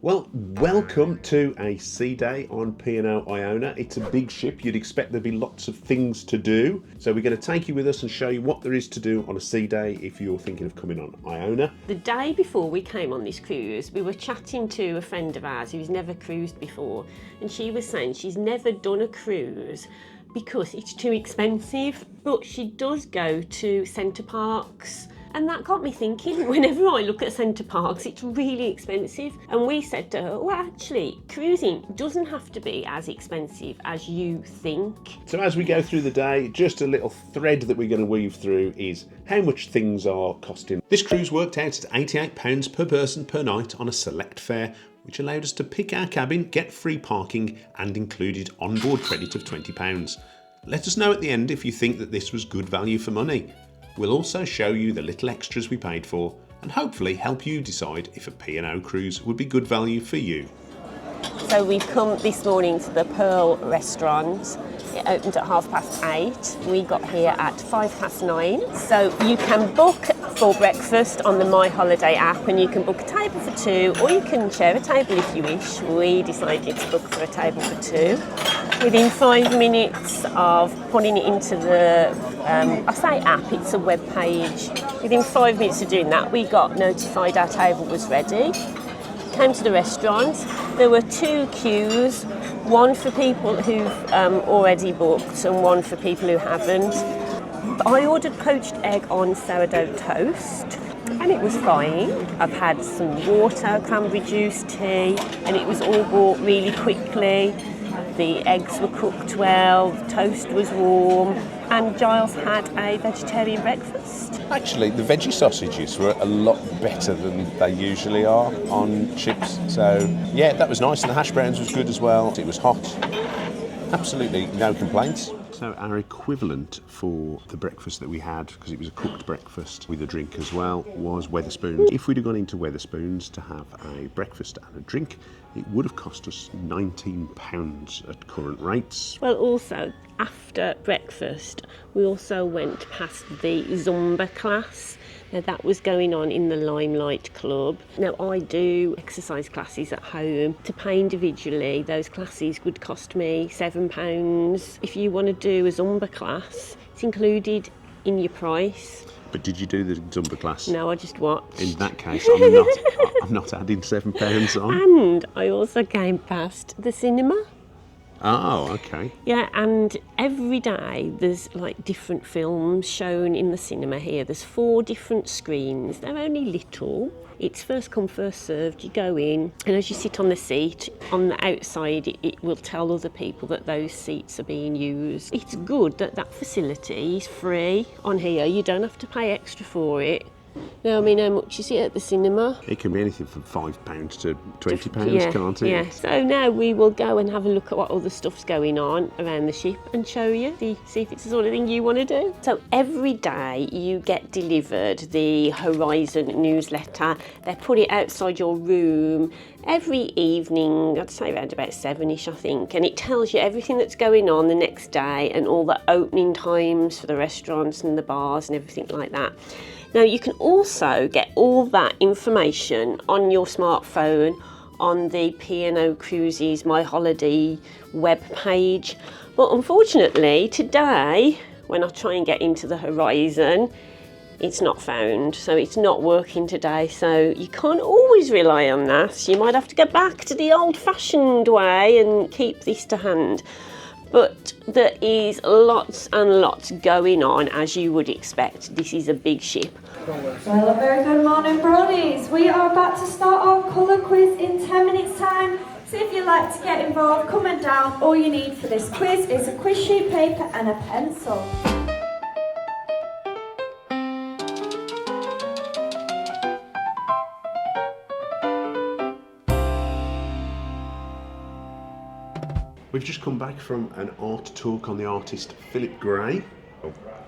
Well, welcome to a sea day on P&O Iona. It's a big ship. You'd expect there'd be lots of things to do. So we're going to take you with us and show you what there is to do on a sea day if you're thinking of coming on Iona. The day before we came on this cruise, we were chatting to a friend of ours who's never cruised before, and she was saying she's never done a cruise because it's too expensive, but she does go to Center Parcs. And that got me thinking, whenever I look at Center Parcs, it's really expensive. And we said to her, well, actually, cruising doesn't have to be as expensive as you think. So as we go through the day, just a little thread that we're going to weave through is how much things are costing. This cruise worked out at £88 per person per night on a select fare, which allowed us to pick our cabin, get free parking and included onboard credit of £20. Let us know at the end if you think that this was good value for money. We'll also show you the little extras we paid for and hopefully help you decide if a P&O cruise would be good value for you. So we've come this morning to the Pearl restaurant. It opened at 8:30. We got here at 9:05. So you can book for breakfast on the My Holiday app, and you can book a table for two, or you can share a table if you wish. We decided to book for a table for two. Within 5 minutes of putting it into the, I say app, it's a web page. Within 5 minutes of doing that, we got notified our table was ready. Came to the restaurant. There were two queues, one for people who've already booked and one for people who haven't. I ordered poached egg on sourdough toast and it was fine. I've had some water, cranberry juice, tea, and it was all brought really quickly. The eggs were cooked well, the toast was warm, and Giles had a vegetarian breakfast. Actually, the veggie sausages were a lot better than they usually are on ships. So, yeah, that was nice. And the hash browns was good as well. It was hot. Absolutely no complaints. So our equivalent for the breakfast that we had, because it was a cooked breakfast with a drink as well, was Wetherspoons. If we'd have gone into Wetherspoons to have a breakfast and a drink, it would have cost us £19 at current rates. Well, also, after breakfast, we also went past the Zumba class. Now, that was going on in the Limelight Club. Now, I do exercise classes at home. To pay individually, those classes would cost me £7. If you want to do a Zumba class, it's included in your price. But did you do the Zumba class? No, I just watched. In that case, I'm not adding £7 on. And I also came past the cinema. Oh, okay. Yeah, and every day there's like different films shown in the cinema here. There's 4 different screens. They're only little. It's first come, first served. You go in, and as you sit on the seat, on the outside, it will tell other people that those seats are being used. It's good that that facility is free on here. You don't have to pay extra for it. No, I mean, how much is it at the cinema? It can be anything from £5 to £20, can't it? Yeah. So now we will go and have a look at what other stuff's going on around the ship and show you, see if it's the sort of thing you want to do. So every day you get delivered the Horizon newsletter. They put it outside your room every evening, I'd say around about 7ish, I think, and it tells you everything that's going on the next day and all the opening times for the restaurants and the bars and everything like that. Now, you can also get all that information on your smartphone on the P&O Cruises My Holiday web page. But unfortunately, today, when I try and get into the Horizon, it's not found. So it's not working today. So you can't always rely on that. You might have to go back to the old-fashioned way and keep this to hand. But there is lots and lots going on, as you would expect. This is a big ship. Well, a very good morning, Bronies. We are about to start our colour quiz in 10 minutes' time. So if you'd like to get involved, come on down. All you need for this quiz is a quiz sheet, paper and a pencil. We've just come back from an art talk on the artist Philip Gray.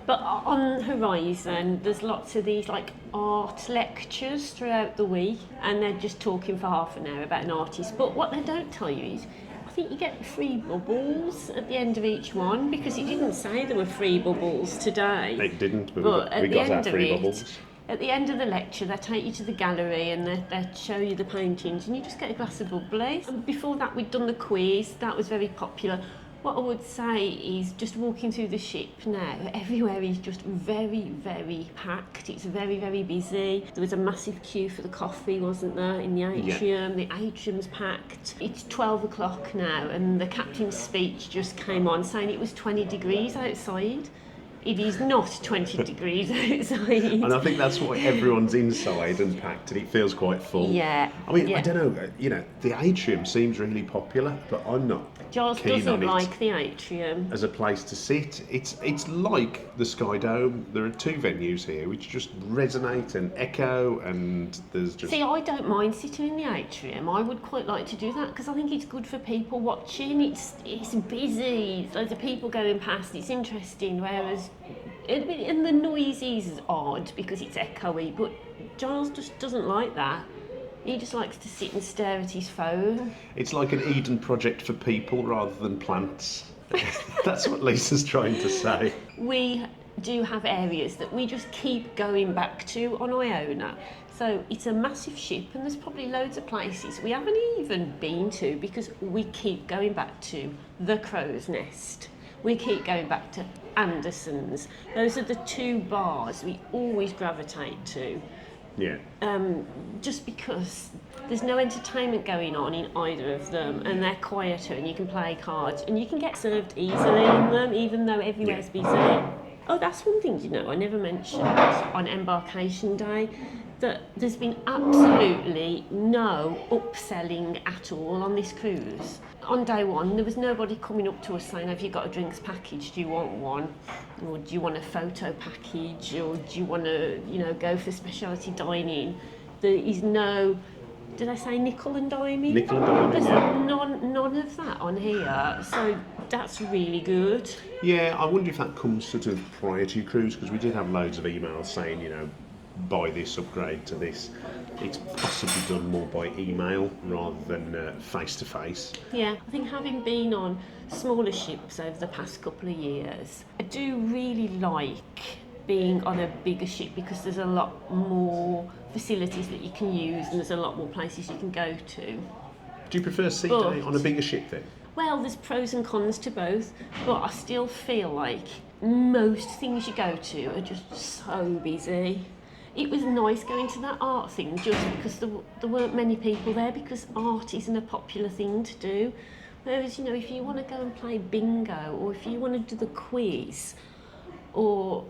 But on Horizon, there's lots of these like art lectures throughout the week, and they're just talking for half an hour about an artist. But what they don't tell you is, I think you get free bubbles at the end of each one, because it didn't say there were free bubbles today. It didn't, but we got our free bubbles. At the end of the lecture, they take you to the gallery and they show you the paintings, and you just get a glass of bubbly. And before that, we'd done the quiz. That was very popular. What I would say is, just walking through the ship now, everywhere is just very, very packed. It's very, very busy. There was a massive queue for the coffee, wasn't there, in the atrium? Yeah. The atrium's packed. It's 12 o'clock now, and the captain's speech just came on saying it was 20 degrees outside. It is not 20 degrees outside. And I think that's why everyone's inside and packed, and it feels quite full. Yeah. I mean, I don't know, you know, the atrium seems really popular, but I'm not Giles keen doesn't on it like the atrium. as a place to sit. It's like the SkyDome. There are two venues here which just resonate and echo, and there's just... See, I don't mind sitting in the atrium. I would quite like to do that because I think it's good for people watching. It's busy, there's loads of people going past, it's interesting, whereas... And the noise is odd because it's echoey, but Giles just doesn't like that. He just likes to sit and stare at his phone. It's like an Eden project for people rather than plants. That's what Lisa's trying to say. We do have areas that we just keep going back to on Iona. So it's a massive ship, and there's probably loads of places we haven't even been to because we keep going back to the Crow's Nest. We keep going back to Anderson's. Those are the two bars we always gravitate to. Yeah. Just because there's no entertainment going on in either of them, and they're quieter, and you can play cards, and you can get served easily in them, even though everywhere's busy. Oh, that's one thing, you know, I never mentioned on embarkation day, that there's been absolutely no upselling at all on this cruise. On day one, there was nobody coming up to us saying, have you got a drinks package, do you want one? Or do you want a photo package? Or do you want to, you know, go for specialty dining? There is no, did I say nickel and diming? Nickel and diming, There's yeah. none of that on here, so that's really good. Yeah, I wonder if that comes sort of prior to your cruise, because we did have loads of emails saying, you know, buy this, upgrade to this. It's possibly done more by email rather than face-to-face. Yeah, I think having been on smaller ships over the past couple of years, I do really like being on a bigger ship because there's a lot more facilities that you can use and there's a lot more places you can go to. Do you prefer sea day on a bigger ship then? Well, there's pros and cons to both, but I still feel like most things you go to are just so busy. It was nice going to that art thing just because there weren't many people there, because art isn't a popular thing to do. Whereas, you know, if you want to go and play bingo, or if you want to do the quiz, or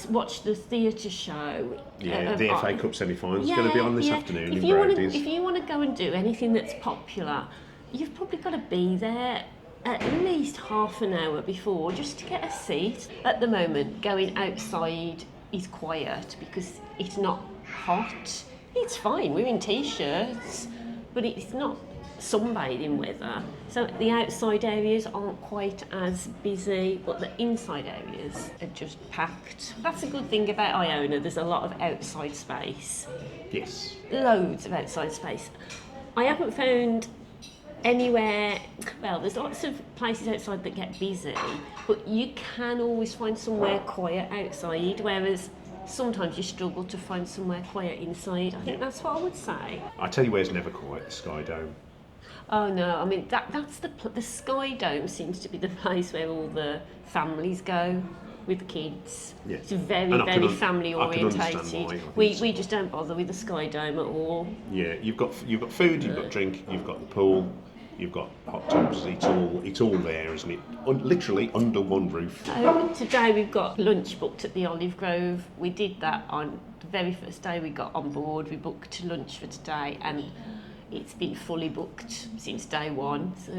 watch the theatre show. Yeah, the FA Cup semi-finals is going to be on this afternoon in Brodies. If you want to go and do anything that's popular, you've probably got to be there at least half an hour before just to get a seat. At the moment, going outside is quiet because it's not hot. It's fine, we're in t-shirts, but it's not sunbathing weather. So the outside areas aren't quite as busy, but the inside areas are just packed. That's a good thing about Iona, there's a lot of outside space. Yes. Loads of outside space. I haven't found anywhere, well, there's lots of places outside that get busy, but you can always find somewhere quiet outside, whereas sometimes you struggle to find somewhere quiet inside. I think that's what I would say. I tell you where's never quiet, the SkyDome. Oh no, I mean, that's the SkyDome seems to be the place where all the families go with kids. Yeah. It's very family orientated. We just don't bother with the SkyDome at all. Yeah, you've got food, you've got drink, you've got the pool, you've got hot tubs. It's all there, isn't it? Literally under one roof. Today we've got lunch booked at the Olive Grove. We did that on the very first day we got on board. We booked lunch for today, and it's been fully booked since day one. So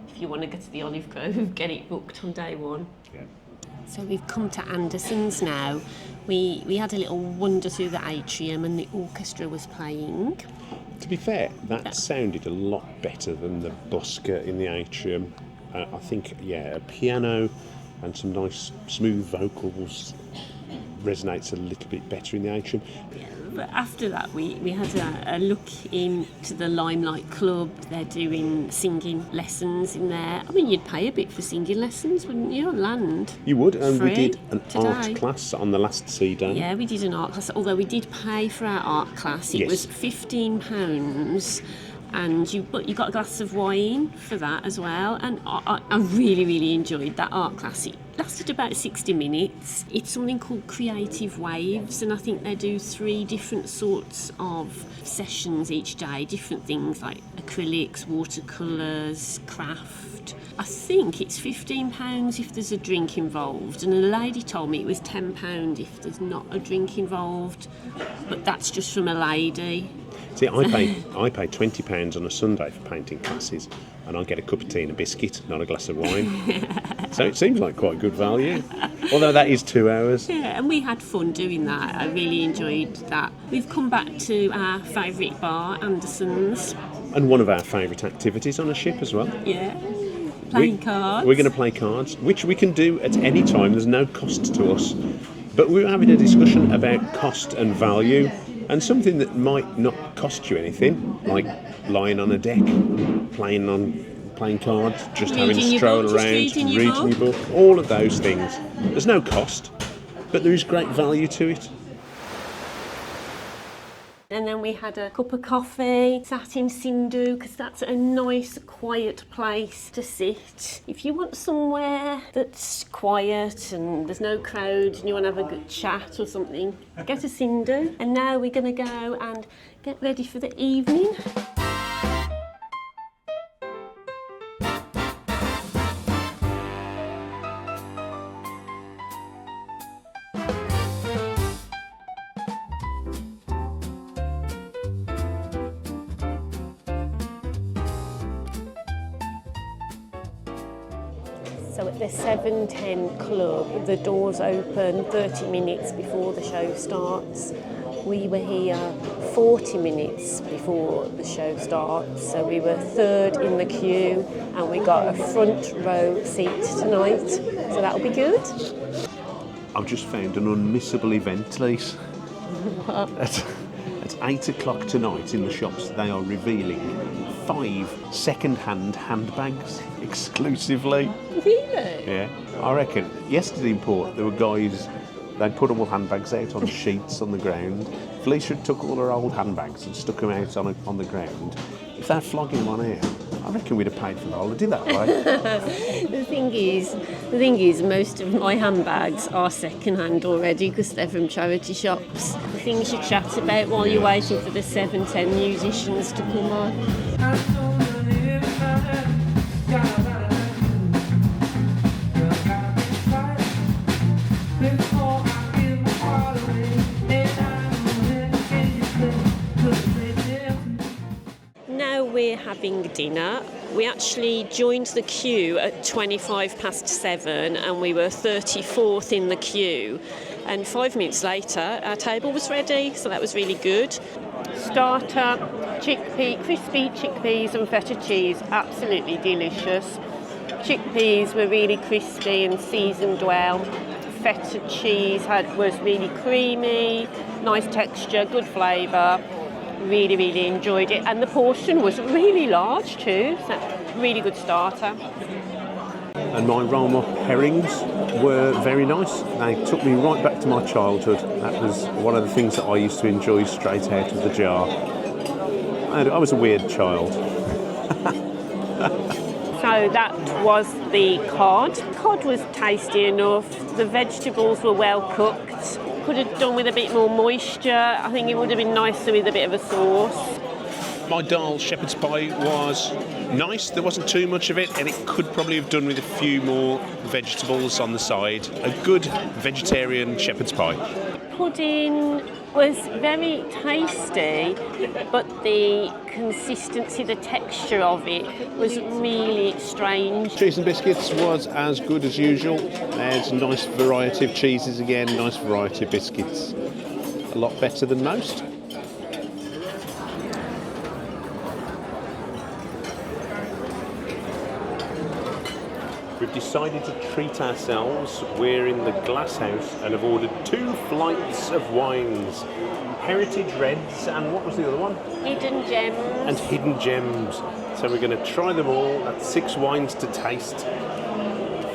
if you want to go to the Olive Grove, get it booked on day one. Yeah. So we've come to Anderson's now. We had a little wander through the atrium and the orchestra was playing. To be fair, that sounded a lot better than the busker in the atrium. I think, a piano and some nice smooth vocals. resonates a little bit better in the atrium. Yeah, but after that we had a look into the Limelight Club. They're doing singing lessons in there. I mean, you'd pay a bit for singing lessons, wouldn't you, on land? You would, and we Free did an today. art class on the last SkyDome. Yeah, we did an art class, although we did pay for our art class. It Yes. was £15, and you got a glass of wine for that as well. And I really, really enjoyed that art class. It lasted about 60 minutes. It's something called Creative Waves, and I think they do 3 different sorts of sessions each day, different things like acrylics, watercolours, craft. I think it's £15 if there's a drink involved, and a lady told me it was £10 if there's not a drink involved, but that's just from a lady. See, I pay £20 on a Sunday for painting classes, and I get a cup of tea and a biscuit, not a glass of wine. So it seems like quite good value. Although that is 2 hours. Yeah, and we had fun doing that. I really enjoyed that. We've come back to our favourite bar, Anderson's. And one of our favourite activities on a ship as well. Yeah. Playing cards. We're going to play cards, which we can do at any time. There's no cost to us. But we were having a discussion about cost and value, and something that might not cost you anything, like lying on a deck, playing cards, just having a stroll around, reading your book, all of those things. There's no cost, but there is great value to it. And then we had a cup of coffee, sat in Sindhu, because that's a nice, quiet place to sit. If you want somewhere that's quiet and there's no crowd and you want to have a good chat or something, go to Sindhu. And now we're going to go and get ready for the evening. So at the 7:10 club, the doors open 30 minutes before the show starts. We were here 40 minutes before the show starts, so we were third in the queue, and we got a front row seat tonight, so that'll be good. I've just found an unmissable event, Lise. At 8 o'clock tonight in the shops, they are revealing 5 second-hand handbags exclusively. Really? Yeah, I reckon. Yesterday in port, there were guys, they'd put all handbags out on sheets on the ground. Felicia took all her old handbags and stuck them out on the ground. If they're flogging them on air, I reckon we'd have paid for the holiday that way. The thing is, most of my handbags are second-hand already because they're from charity shops. The things you chat about while you're waiting for the 7:10 musicians to come on. Now we're having dinner. We actually joined the queue at 7:25 and we were 34th in the queue. And 5 minutes later, our table was ready, so that was really good. Starter, crispy chickpeas and feta cheese, absolutely delicious. Chickpeas were really crispy and seasoned well. Feta cheese was really creamy, nice texture, good flavour. Really, really enjoyed it, and the portion was really large too, so really good starter. And my Roma herrings were very nice. They took me right back to my childhood. That was one of the things that I used to enjoy straight out of the jar. I was a weird child. So that was the cod. Cod was tasty enough. The vegetables were well cooked. Could have done with a bit more moisture. I think it would have been nicer with a bit of a sauce. My dal shepherd's pie was nice. There wasn't too much of it, and it could probably have done with a few more vegetables on the side. A good vegetarian shepherd's pie. Pudding was very tasty, but the consistency, the texture of it was really strange. Cheese and biscuits was as good as usual. There's a nice variety of cheeses again, nice variety of biscuits. A lot better than most. We've we've decided to treat ourselves. We're in the Glass House and have ordered 2 flights of wines. Heritage Reds and what was the other one? Hidden gems. And Hidden Gems. So we're going to try them all. That's 6 wines to taste.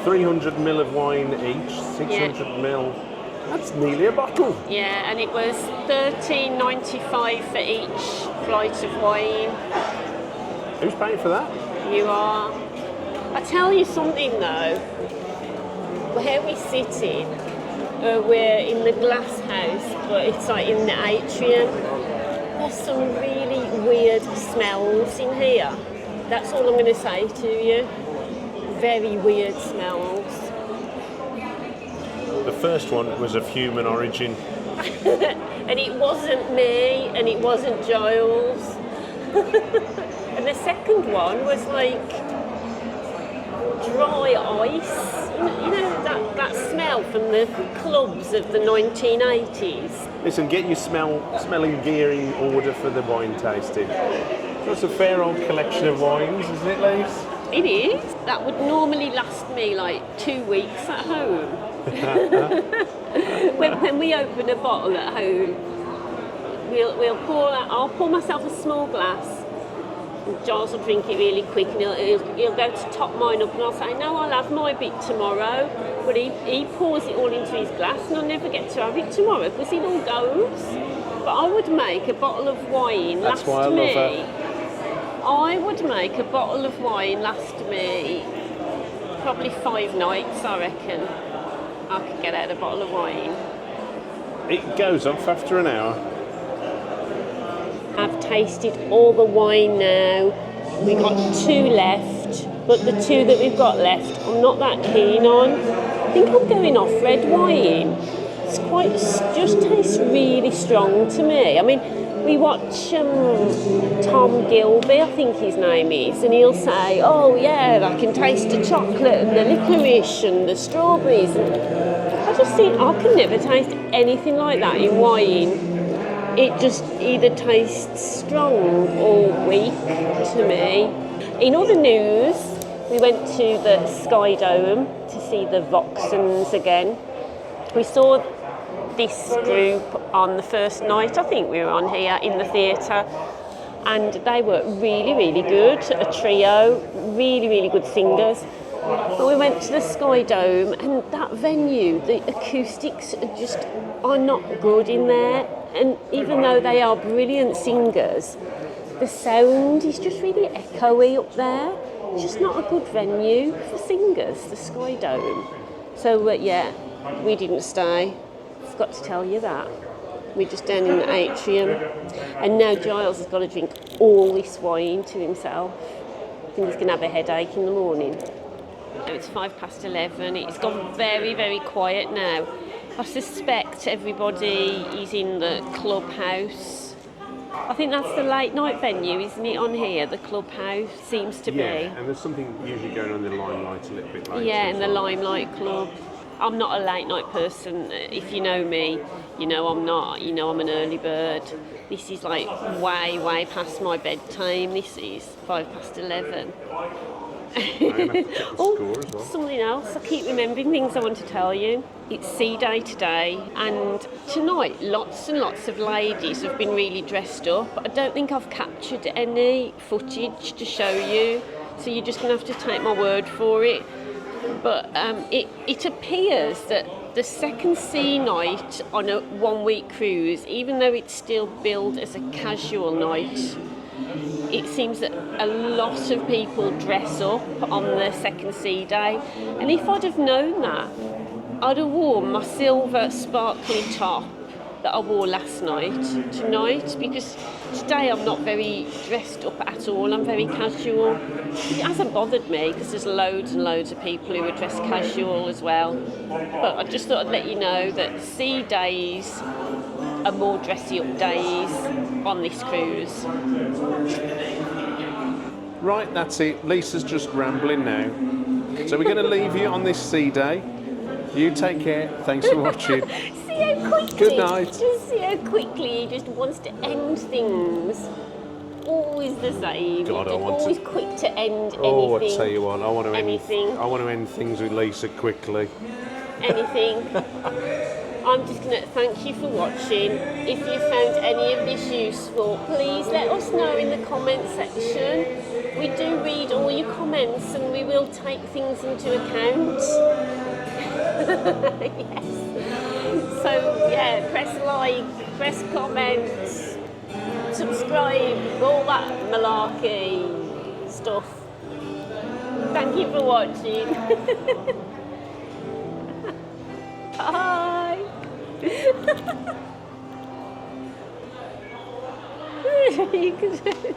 300ml of wine each, 600ml. That's nearly a bottle. Yeah, and it was $13.95 for each flight of wine. Who's paying for that? You are. I tell you something though, where we're sitting, we're in the Glass House, but it's like in the atrium. There's some really weird smells in here. That's all I'm going to say to you. Very weird smells. The first one was of human origin. And it wasn't me, and it wasn't Giles. And the second one was like dry ice. You know that smell from the clubs of the 1980s? Listen, get your smelling gear in order for the wine tasting. That's a fair old collection of wines, isn't it, Lise? It is. That would normally last me like 2 weeks at home. when we open a bottle at home, I'll pour myself a small glass. Giles will drink it really quick and he'll go to top mine up and I'll say, no, I'll have my bit tomorrow. But he pours it all into his glass and I'll never get to have it tomorrow because it all goes. But I would make a bottle of wine last me. I would make a bottle of wine last me probably 5 nights, I reckon. I could get out a bottle of wine. It goes off after an hour. I've tasted all the wine now. We've got 2 left, but the 2 that we've got left I'm not that keen on. I think I'm going off red wine. Just tastes really strong to me. I mean, we watch Tom Gilby, I think his name is, and he'll say, oh yeah, I can taste the chocolate and the licorice and the strawberries. And I just think I can never taste anything like that in wine. It just either tastes strong or weak to me. In other news, we went to the SkyDome to see the Voxens again. We saw this group on the first night, I think we were on here in the theatre, and they were really, really good, a trio, really, really good singers. But we went to the SkyDome and that venue, the acoustics are not good in there, and even though they are brilliant singers, the sound is just really echoey up there. It's just not a good venue for singers, the SkyDome. So yeah, we didn't stay. Forgot to tell you that. We're just down in the atrium, and now Giles has got to drink all this wine to himself. I think he's going to have a headache in the morning. It's 11:05. It's gone very, very quiet now. I suspect everybody is in the clubhouse. I think that's the late night venue, isn't it, on here? The clubhouse seems to be. Yeah, and there's something usually going on in the Limelight a little bit later. Yeah, in the Limelight Club. I'm not a late night person. If you know me, you know I'm not. You know I'm an early bird. This is like way, way past my bedtime. This is 11:05. Oh, well. Something else. I keep remembering things I want to tell you. It's Sea Day today, and tonight lots and lots of ladies have been really dressed up. I don't think I've captured any footage to show you, so you're just going to have to take my word for it. But it appears that the second sea night on a 1-week cruise, even though it's still billed as a casual night, it seems that a lot of people dress up on the second sea day. And if I'd have known that, I'd have worn my silver sparkly top that I wore last night tonight, because today I'm not very dressed up at all. I'm very casual. It hasn't bothered me because there's loads and loads of people who are dressed casual as well. But I just thought I'd let you know that sea days are more dressy up days on this cruise. Right, that's it. Lisa's just rambling now. So we're going to leave you on this sea day. You take care. Thanks for watching. See how quickly. Good night. Just see how quickly he just wants to end things. always the same. God, I You're want to- always quick to end Oh, I anything. tell you what, I want to Anything. end things with Lisa quickly. Anything. I'm just going to thank you for watching. If you found any of this useful, please let us know in the comment section. We do read all your comments and we will take things into account. Yes. So yeah, press like, press comment, subscribe, all that malarkey stuff. Thank you for watching. Bye. You can